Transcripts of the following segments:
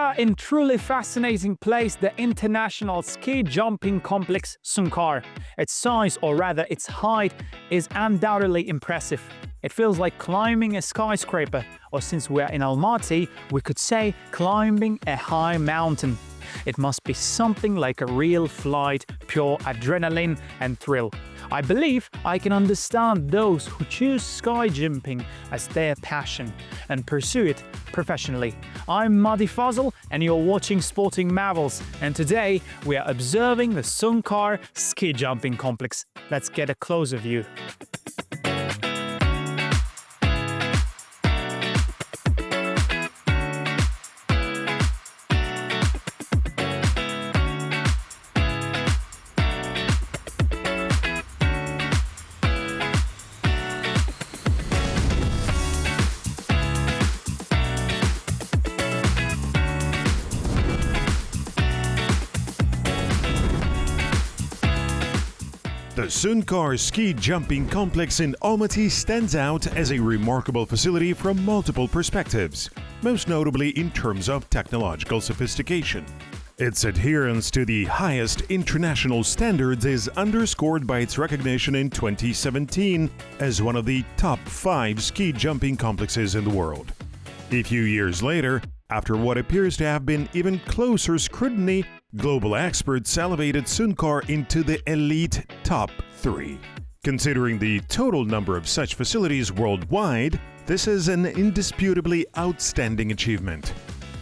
are in truly fascinating place, the International Ski Jumping Complex Sunkar. Its size, or rather its height, is undoubtedly impressive. It feels like climbing a skyscraper, or since we're in Almaty, we could say climbing a high mountain. It must be something like a real flight, pure adrenaline and thrill. I believe I can understand those who choose sky jumping as their passion and pursue it professionally. I'm Madi Fazl and you're watching Sporting Marvels, and today we are observing the Sunkar Ski Jumping Complex. Let's get a closer view. The Sunkar Ski Jumping Complex in Almaty stands out as a remarkable facility from multiple perspectives, most notably in terms of technological sophistication. Its adherence to the highest international standards is underscored by its recognition in 2017 as one of the top 5 ski jumping complexes in the world. A few years later, after what appears to have been even closer scrutiny, global experts elevated Sunkar into the elite top 3. Considering the total number of such facilities worldwide, this is an indisputably outstanding achievement.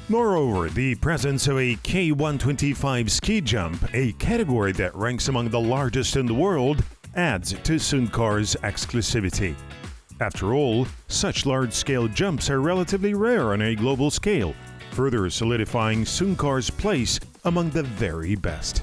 Moreover, the presence of a K125 ski jump, a category that ranks among the largest in the world, adds to Sunkar's exclusivity. After all, such large-scale jumps are relatively rare on a global scale, further solidifying Sunkar's place among the very best.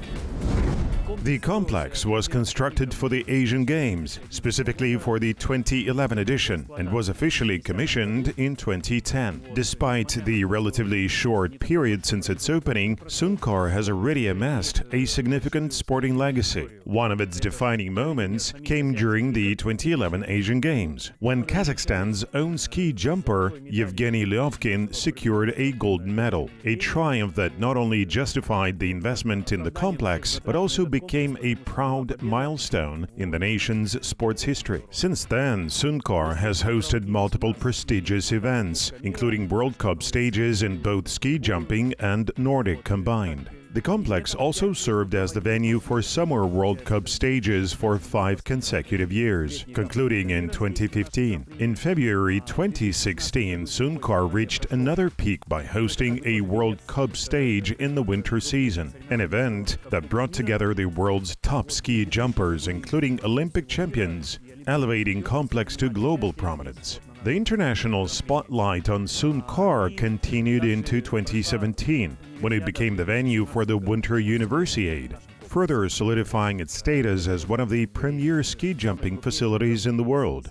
The complex was constructed for the Asian Games, specifically for the 2011 edition, and was officially commissioned in 2010. Despite the relatively short period since its opening, Sunkar has already amassed a significant sporting legacy. One of its defining moments came during the 2011 Asian Games, when Kazakhstan's own ski jumper Yevgeny Lyovkin secured a gold medal, a triumph that not only justified the investment in the complex, but also became a proud milestone in the nation's sports history. Since then, Sunkar has hosted multiple prestigious events, including World Cup stages in both ski jumping and Nordic combined. The complex also served as the venue for Summer World Cup stages for 5 consecutive years, concluding in 2015. In February 2016, Sunkar reached another peak by hosting a World Cup stage in the winter season, an event that brought together the world's top ski jumpers, including Olympic champions, elevating complex to global prominence. The international spotlight on Sunkar continued into 2017, when it became the venue for the Winter Universiade, further solidifying its status as one of the premier ski jumping facilities in the world.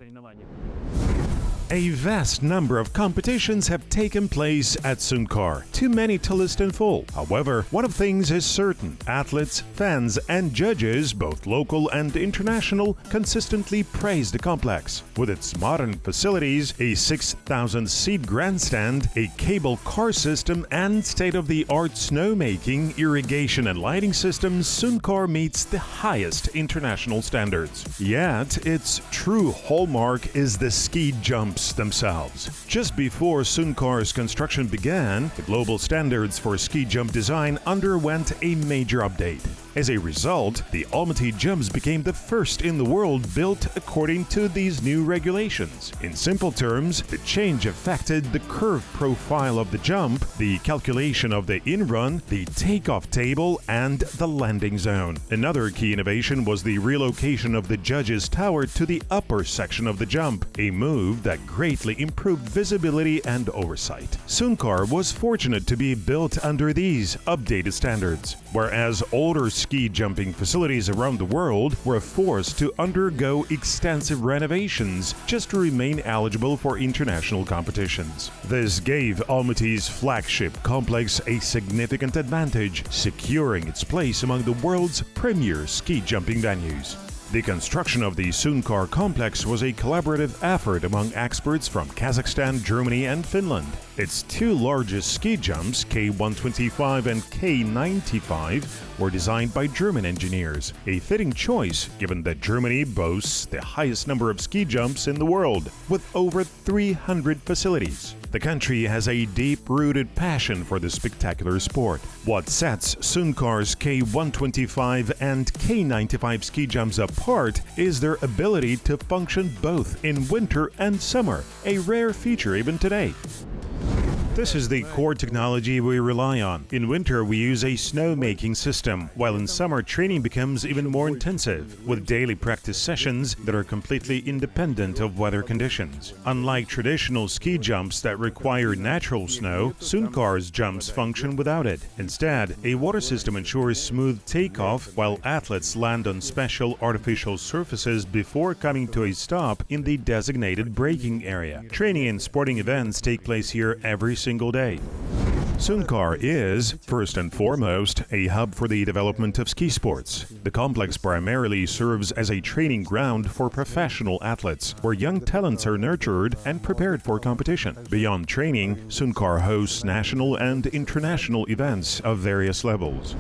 A vast number of competitions have taken place at Sunkar, too many to list in full. However, one of things is certain: athletes, fans and judges, both local and international, consistently praise the complex. With its modern facilities, a 6,000-seat grandstand, a cable car system and state-of-the-art snowmaking, irrigation and lighting systems, Sunkar meets the highest international standards. Yet, its true hallmark is the ski jumps themselves. Just before Sunkar's construction began, the global standards for ski jump design underwent a major update. As a result, the Almaty jumps became the first in the world built according to these new regulations. In simple terms, the change affected the curved profile of the jump, the calculation of the in-run, the takeoff table, and the landing zone. Another key innovation was the relocation of the judges' tower to the upper section of the jump, a move that greatly improved visibility and oversight. Sunkar was fortunate to be built under these updated standards, whereas older ski jumping facilities around the world were forced to undergo extensive renovations just to remain eligible for international competitions. This gave Almaty's flagship complex a significant advantage, securing its place among the world's premier ski jumping venues. The construction of the Sunkar complex was a collaborative effort among experts from Kazakhstan, Germany and Finland. Its two largest ski jumps, K125 and K95, were designed by German engineers, a fitting choice given that Germany boasts the highest number of ski jumps in the world, with over 300 facilities. The country has a deep-rooted passion for the spectacular sport. What sets Sunkar's K125 and K95 ski jumps apart is their ability to function both in winter and summer, a rare feature even today. This is the core technology we rely on. In winter, we use a snow-making system, while in summer, training becomes even more intensive, with daily practice sessions that are completely independent of weather conditions. Unlike traditional ski jumps that require natural snow, Sunkar's jumps function without it. Instead, a water system ensures smooth takeoff, while athletes land on special artificial surfaces before coming to a stop in the designated braking area. Training and sporting events take place here every single day. Sunkar is, first and foremost, a hub for the development of ski sports. The complex primarily serves as a training ground for professional athletes, where young talents are nurtured and prepared for competition. Beyond training, Sunkar hosts national and international events of various levels.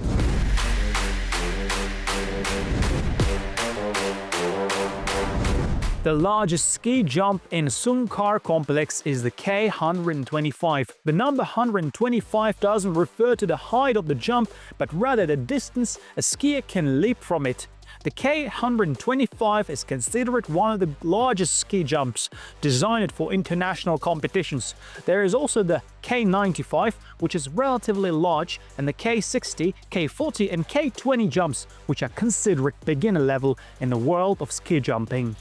The largest ski jump in Sunkar complex is the K125. The number 125 doesn't refer to the height of the jump, but rather the distance a skier can leap from it. The K125 is considered one of the largest ski jumps designed for international competitions. There is also the K95, which is relatively large, and the K60, K40 and K20 jumps, which are considered beginner level in the world of ski jumping.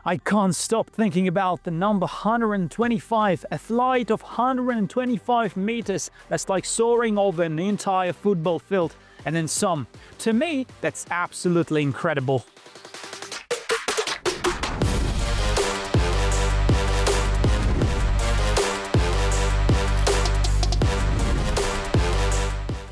I can't stop thinking about the number 125, a flight of 125 meters. That's like soaring over an entire football field, and then some. To me, that's absolutely incredible.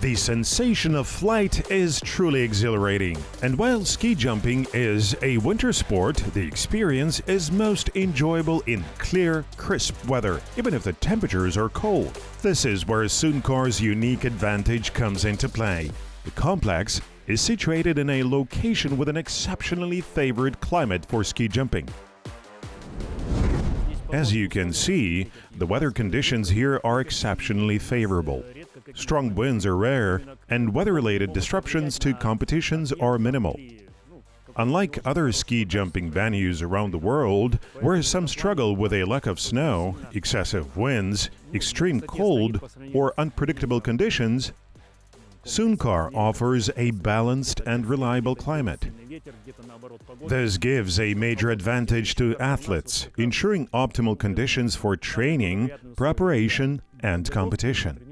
The sensation of flight is truly exhilarating. And while ski jumping is a winter sport, the experience is most enjoyable in clear, crisp weather, even if the temperatures are cold. This is where Sunkar's unique advantage comes into play. The complex is situated in a location with an exceptionally favored climate for ski jumping. As you can see, the weather conditions here are exceptionally favorable. Strong winds are rare, and weather-related disruptions to competitions are minimal. Unlike other ski jumping venues around the world, where some struggle with a lack of snow, excessive winds, extreme cold, or unpredictable conditions, Sunkar offers a balanced and reliable climate. This gives a major advantage to athletes, ensuring optimal conditions for training, preparation, and competition.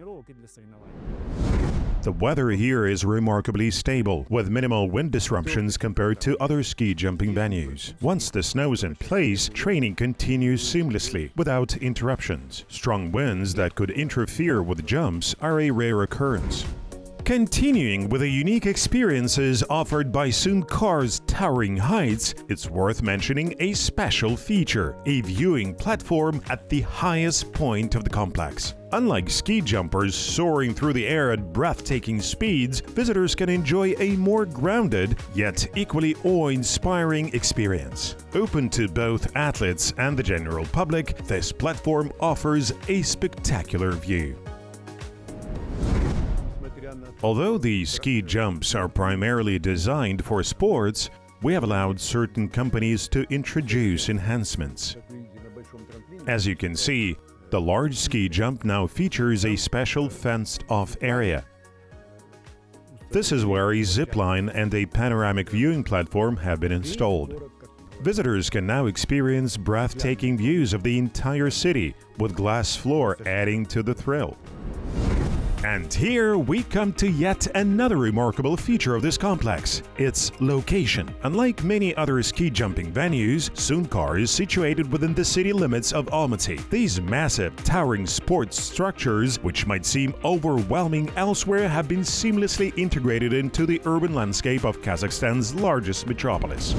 The weather here is remarkably stable, with minimal wind disruptions compared to other ski jumping venues. Once the snow is in place, training continues seamlessly, without interruptions. Strong winds that could interfere with jumps are a rare occurrence. Continuing with the unique experiences offered by Sunkar's towering heights, it's worth mentioning a special feature, a viewing platform at the highest point of the complex. Unlike ski jumpers soaring through the air at breathtaking speeds, visitors can enjoy a more grounded, yet equally awe-inspiring experience. Open to both athletes and the general public, this platform offers a spectacular view. Although the ski jumps are primarily designed for sports, we have allowed certain companies to introduce enhancements. As you can see, the large ski jump now features a special fenced-off area. This is where a zipline and a panoramic viewing platform have been installed. Visitors can now experience breathtaking views of the entire city, with glass floor adding to the thrill. And here we come to yet another remarkable feature of this complex, its location. Unlike many other ski jumping venues, Sunkar is situated within the city limits of Almaty. These massive, towering sports structures, which might seem overwhelming elsewhere, have been seamlessly integrated into the urban landscape of Kazakhstan's largest metropolis.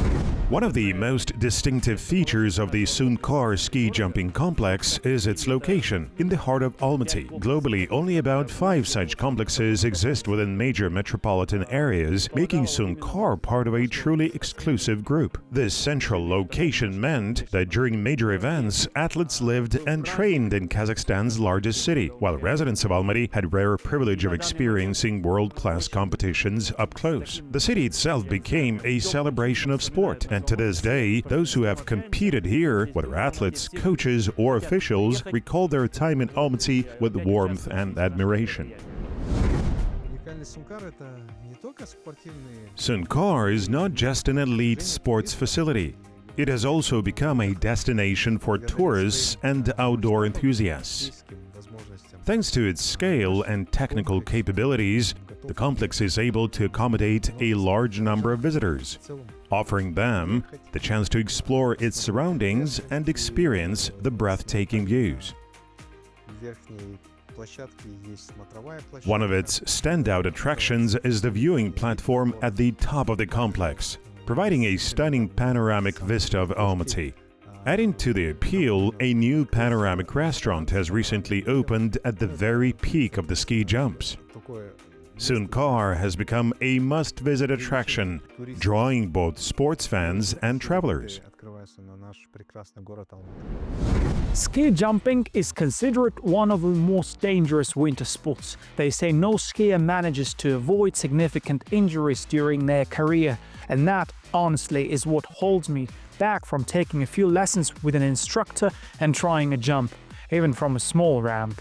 One of the most distinctive features of the Sunkar ski jumping complex is its location, in the heart of Almaty. Globally, only about 5 such complexes exist within major metropolitan areas, making Sunkar part of a truly exclusive group. This central location meant that during major events, athletes lived and trained in Kazakhstan's largest city, while residents of Almaty had rare privilege of experiencing world-class competitions up close. The city itself became a celebration of sport, and to this day, those who have competed here, whether athletes, coaches, or officials, recall their time in Almaty with warmth and admiration. Sunkar is not just an elite sports facility. It has also become a destination for tourists and outdoor enthusiasts. Thanks to its scale and technical capabilities, the complex is able to accommodate a large number of visitors, offering them the chance to explore its surroundings and experience the breathtaking views. One of its standout attractions is the viewing platform at the top of the complex, providing a stunning panoramic vista of Almaty. Adding to the appeal, a new panoramic restaurant has recently opened at the very peak of the ski jumps. Sunkar has become a must-visit attraction, drawing both sports fans and travelers. Ski jumping is considered one of the most dangerous winter sports. They say no skier manages to avoid significant injuries during their career, and that, honestly, is what holds me back from taking a few lessons with an instructor and trying a jump, even from a small ramp.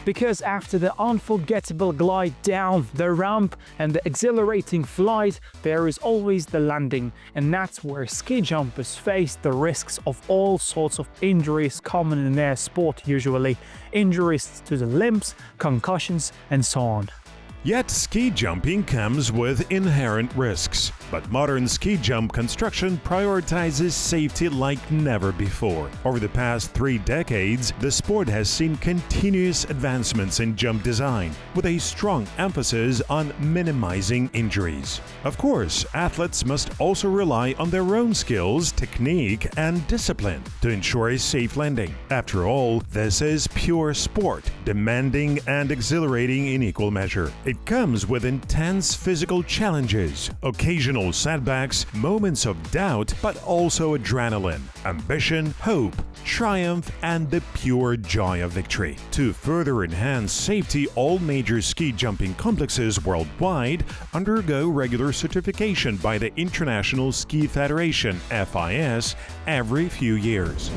Because after the unforgettable glide down the ramp and the exhilarating flight, there is always the landing, and that's where ski jumpers face the risks of all sorts of injuries common in their sport usually. Injuries to the limbs, concussions, and so on. Yet ski jumping comes with inherent risks, but modern ski jump construction prioritizes safety like never before. Over the past 3 decades, the sport has seen continuous advancements in jump design, with a strong emphasis on minimizing injuries. Of course, athletes must also rely on their own skills, technique, and discipline to ensure a safe landing. After all, this is pure sport, demanding and exhilarating in equal measure. It comes with intense physical challenges, occasional setbacks, moments of doubt, but also adrenaline, ambition, hope, triumph, and the pure joy of victory. To further enhance safety, all major ski jumping complexes worldwide undergo regular certification by the International Ski Federation (FIS) every few years.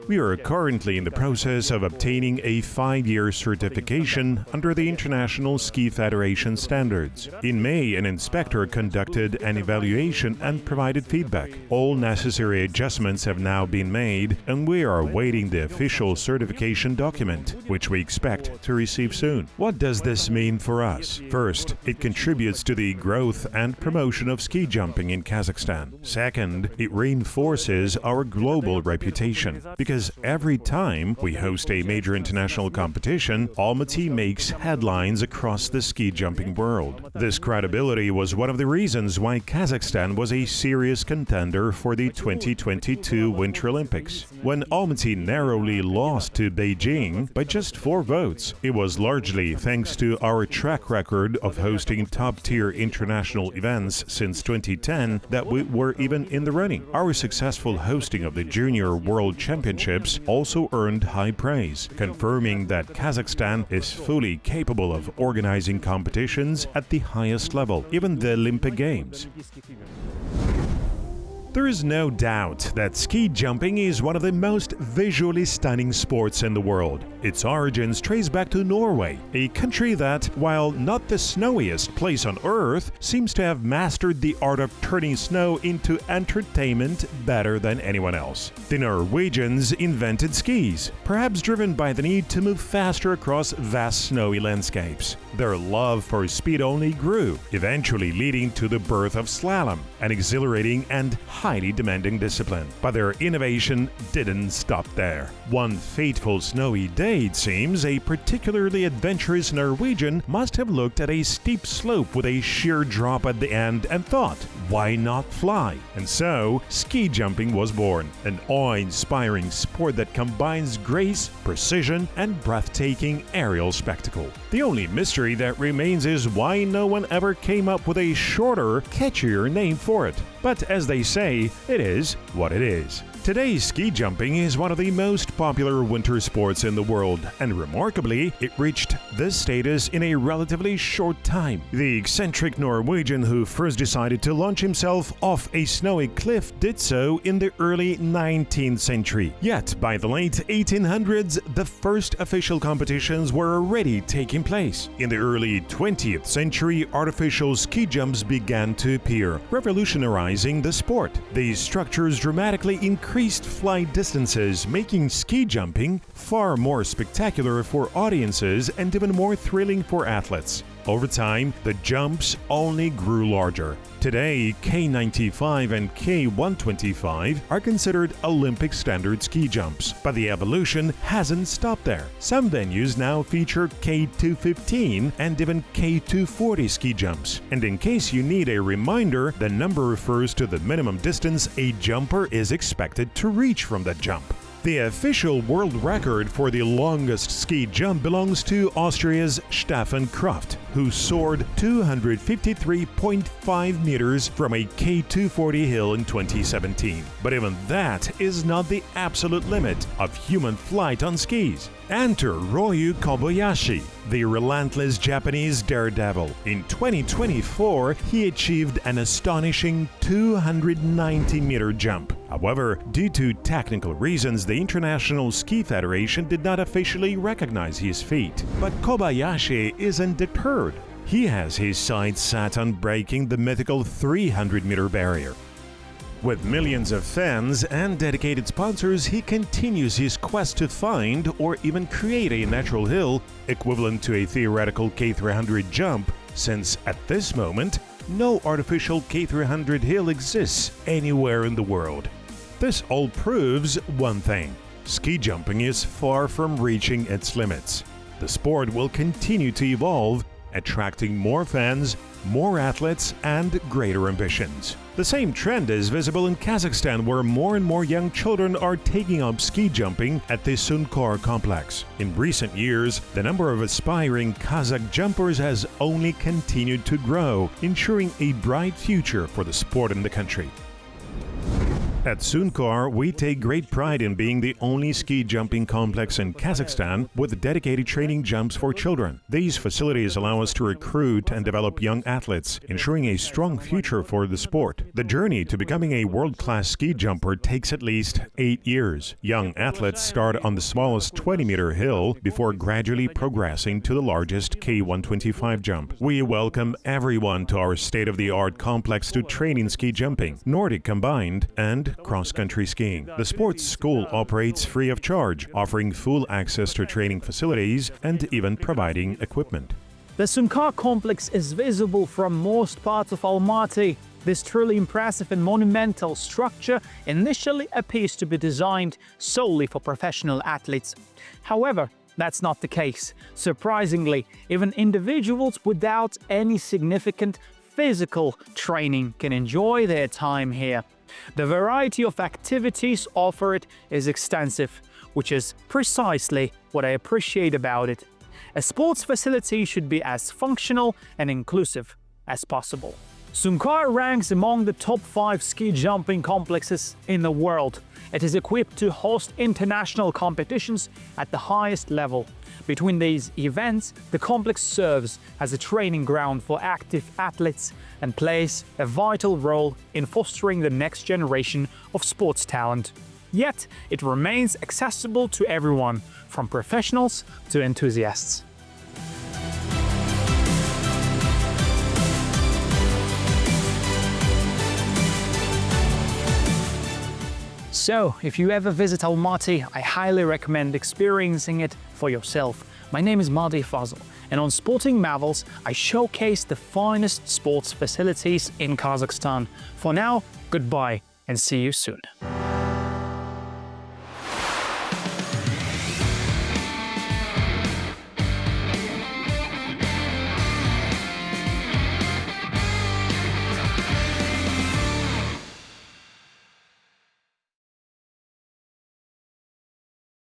We are currently in the process of obtaining a 5-year certification under the International Ski Federation standards. In May, an inspector conducted an evaluation and provided feedback. All necessary adjustments have now been made, and we are awaiting the official certification document, which we expect to receive soon. What does this mean for us? First, it contributes to the growth and promotion of ski jumping in Kazakhstan. Second, it reinforces our global reputation, because every time we host a major international competition, Almaty makes headlines across the ski jumping world. This credibility was one of the reasons why Kazakhstan was a serious contender for the 2022 Winter Olympics. When Almaty narrowly lost to Beijing by just 4 votes, it was largely thanks to our track record of hosting top-tier international events since 2010 that we were even in the running. Our successful hosting of the Junior World Championships also earned high praise, confirming that Kazakhstan is fully capable of organizing competitions at the highest level, even the Olympic Games. There is no doubt that ski jumping is one of the most visually stunning sports in the world. Its origins trace back to Norway, a country that, while not the snowiest place on Earth, seems to have mastered the art of turning snow into entertainment better than anyone else. The Norwegians invented skis, perhaps driven by the need to move faster across vast snowy landscapes. Their love for speed only grew, eventually leading to the birth of slalom, an exhilarating and highly demanding discipline. But their innovation didn't stop there. One fateful snowy day, it seems, a particularly adventurous Norwegian must have looked at a steep slope with a sheer drop at the end and thought, why not fly? And so, ski jumping was born, an awe-inspiring sport that combines grace, precision, and breathtaking aerial spectacle. The only mystery that remains is why no one ever came up with a shorter, catchier name for it. But as they say, it is what it is. Today, ski jumping is one of the most popular winter sports in the world, and remarkably, it reached this status in a relatively short time. The eccentric Norwegian who first decided to launch himself off a snowy cliff did so in the early 19th century. Yet, by the late 1800s, the first official competitions were already taking place. In the early 20th century, artificial ski jumps began to appear, revolutionizing the sport. These structures dramatically increased flight distances, making ski jumping far more spectacular for audiences and even more thrilling for athletes. Over time, the jumps only grew larger. Today, K95 and K125 are considered Olympic standard ski jumps, but the evolution hasn't stopped there. Some venues now feature K215 and even K240 ski jumps. And in case you need a reminder, the number refers to the minimum distance a jumper is expected to reach from that jump. The official world record for the longest ski jump belongs to Austria's Stefan Kraft, who soared 253.5 meters from a K240 hill in 2017. But even that is not the absolute limit of human flight on skis. Enter Ryu Kobayashi, the relentless Japanese daredevil. In 2024, he achieved an astonishing 290-meter jump. However, due to technical reasons, the International Ski Federation did not officially recognize his feat. But Kobayashi isn't deterred. He has his sights set on breaking the mythical 300-meter barrier. With millions of fans and dedicated sponsors, he continues his quest to find or even create a natural hill equivalent to a theoretical K300 jump, since at this moment, no artificial K300 hill exists anywhere in the world. This all proves one thing: ski jumping is far from reaching its limits. The sport will continue to evolve, attracting more fans, more athletes, and greater ambitions. The same trend is visible in Kazakhstan, where more and more young children are taking up ski jumping at the Sunkar complex. In recent years, the number of aspiring Kazakh jumpers has only continued to grow, ensuring a bright future for the sport in the country. At Sunkar, we take great pride in being the only ski jumping complex in Kazakhstan with dedicated training jumps for children. These facilities allow us to recruit and develop young athletes, ensuring a strong future for the sport. The journey to becoming a world-class ski jumper takes at least 8 years. Young athletes start on the smallest 20-meter hill before gradually progressing to the largest K125 jump. We welcome everyone to our state-of-the-art complex to train in ski jumping, Nordic combined, and cross-country skiing. The sports school operates free of charge, offering full access to training facilities and even providing equipment. The Sunkar complex is visible from most parts of Almaty. This truly impressive and monumental structure initially appears to be designed solely for professional athletes. However, that's not the case. Surprisingly, even individuals without any significant physical training can enjoy their time here. The variety of activities offered is extensive, which is precisely what I appreciate about it. A sports facility should be as functional and inclusive as possible. Sunkar ranks among the top 5 ski jumping complexes in the world. It is equipped to host international competitions at the highest level. Between these events, the complex serves as a training ground for active athletes and plays a vital role in fostering the next generation of sports talent. Yet, it remains accessible to everyone, from professionals to enthusiasts. So, if you ever visit Almaty, I highly recommend experiencing it for yourself. My name is Madi Fazl, and on Sporting Marvels, I showcase the finest sports facilities in Kazakhstan. For now, goodbye and see you soon.